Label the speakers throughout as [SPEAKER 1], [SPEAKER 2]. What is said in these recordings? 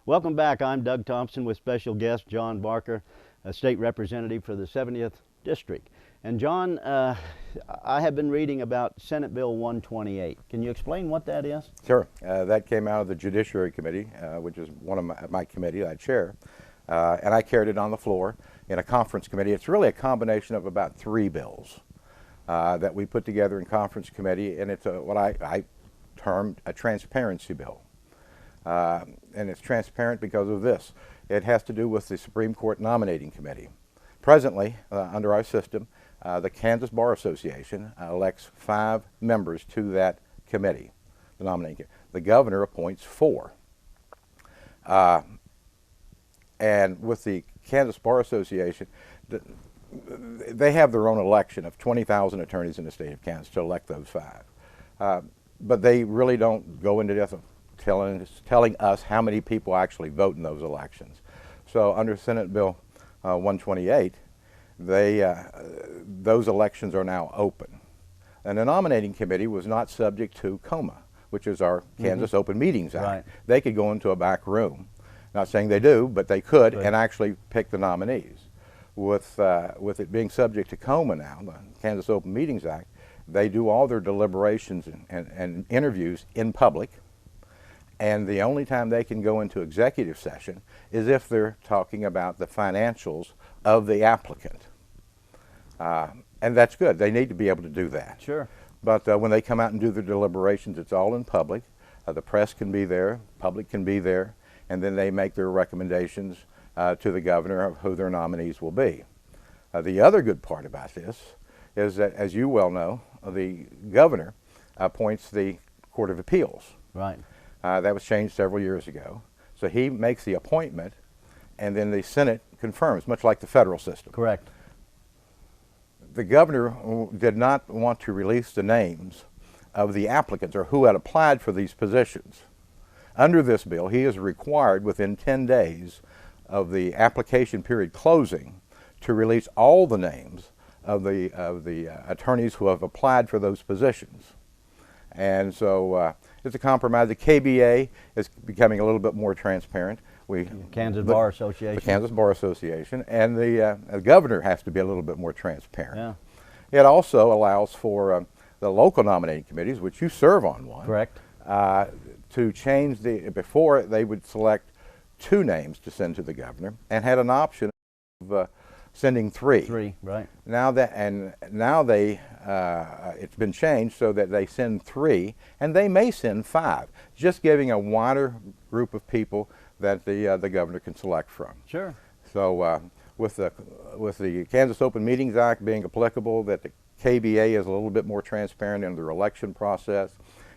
[SPEAKER 1] Welcome back. I'm Doug Thompson with special guest John Barker, a state representative for the 70th District. And John, I have been reading about Senate Bill 128. Can you explain what that is?
[SPEAKER 2] Sure. That came out of the Judiciary Committee, which is one of my committee I chair, and I carried it on the floor in a conference committee. It's really a combination of about 3 bills that we put together in conference committee, and it's what I termed a transparency bill. And it's transparent because of this. It has to do with the Supreme Court Nominating Committee. Presently, under our system, the Kansas Bar Association elects 5 members to that committee, the nominating committee. The governor appoints 4. And with the Kansas Bar Association, they have their own election of 20,000 attorneys in the state of Kansas to elect those 5. But they really don't go into depth of telling us how many people actually vote in those elections. So under Senate Bill 128, those elections are now open. And the nominating committee was not subject to COMA, which is our Kansas Open Meetings Act. Right. They could go into a back room. Not saying they do, but they could and actually pick the nominees. With it being subject to COMA now, the Kansas Open Meetings Act, they do all their deliberations and interviews in public. And the only time they can go into executive session is if they're talking about the financials of the applicant. And that's good. They need to be able to do that.
[SPEAKER 1] Sure.
[SPEAKER 2] But when they come out and do their deliberations, it's all in public. The press can be there, public can be there, and then they make their recommendations to the governor of who their nominees will be. The other good part about this is that, as you well know, the governor appoints the Court of Appeals.
[SPEAKER 1] Right.
[SPEAKER 2] That was changed several years ago. So he makes the appointment, and then the Senate confirms, much like the federal system.
[SPEAKER 1] Correct.
[SPEAKER 2] The governor did not want to release the names of the applicants or who had applied for these positions. Under this bill, he is required within 10 days of the application period closing to release all the names of the attorneys who have applied for those positions. And so it's a compromise. The KBA is becoming a little bit more transparent.
[SPEAKER 1] Kansas Bar Association.
[SPEAKER 2] The Kansas Bar Association. And the governor has to be a little bit more transparent. Yeah. It also allows for the local nominating committees, which you serve on one.
[SPEAKER 1] Correct.
[SPEAKER 2] To change before they would select 2 names to send to the governor and had an option of sending 3.
[SPEAKER 1] 3, right.
[SPEAKER 2] Now it's been changed so that they send 3, and they may send 5, just giving a wider group of people that the governor can select from.
[SPEAKER 1] Sure.
[SPEAKER 2] So with the Kansas Open Meetings Act being applicable, that the KBA is a little bit more transparent in their election process,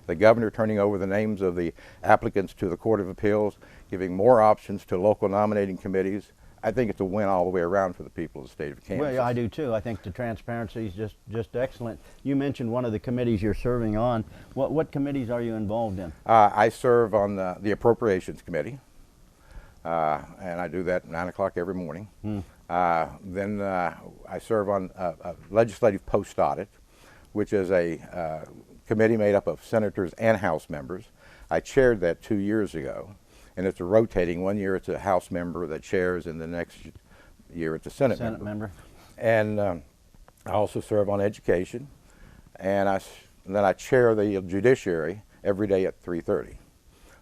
[SPEAKER 2] the governor turning over the names of the applicants to the Court of Appeals, giving more options to local nominating committees, I think it's a win all the way around for the people of the state of Kansas.
[SPEAKER 1] Well, I do too. I think the transparency is just excellent. You mentioned one of the committees you're serving on. What committees are you involved in?
[SPEAKER 2] I serve on the Appropriations Committee, and I do that at 9 o'clock every morning. Then I serve on a legislative post audit, which is a committee made up of senators and House members. I chaired that 2 years ago. And it's a rotating. 1 year it's a House member that chairs, and the next year it's a Senate member. And I also serve on education, and then I chair the Judiciary every day at 3:30.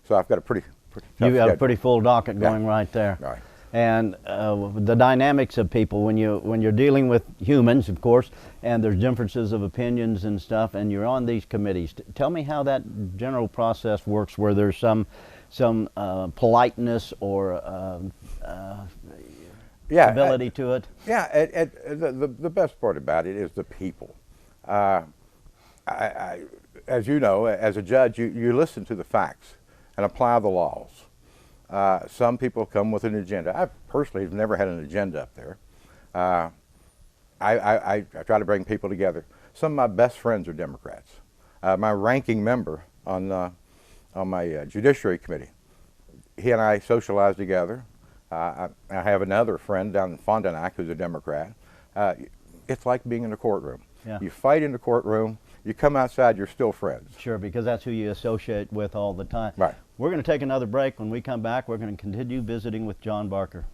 [SPEAKER 2] So I've got a pretty tough
[SPEAKER 1] You've got
[SPEAKER 2] schedule.
[SPEAKER 1] a pretty full docket going right there.
[SPEAKER 2] Right.
[SPEAKER 1] And the dynamics of people when you're dealing with humans, of course, and there's differences of opinions and stuff, and you're on these committees. Tell me how that general process works, where there's some politeness or ability to it.
[SPEAKER 2] Yeah, the best part about it is the people. As you know, as a judge, you listen to the facts and apply the laws. Some people come with an agenda. I personally have never had an agenda up there. I try to bring people together. Some of my best friends are Democrats. My ranking member on my Judiciary Committee, he and I socialize together. I have another friend down in Fond du Lac who's a Democrat. It's like being in a courtroom.
[SPEAKER 1] Yeah.
[SPEAKER 2] You fight in the courtroom, you come outside, you're still friends.
[SPEAKER 1] Sure, because that's who you associate with all the time.
[SPEAKER 2] Right.
[SPEAKER 1] We're going to take another break. When we come back, we're going to continue visiting with John Barker.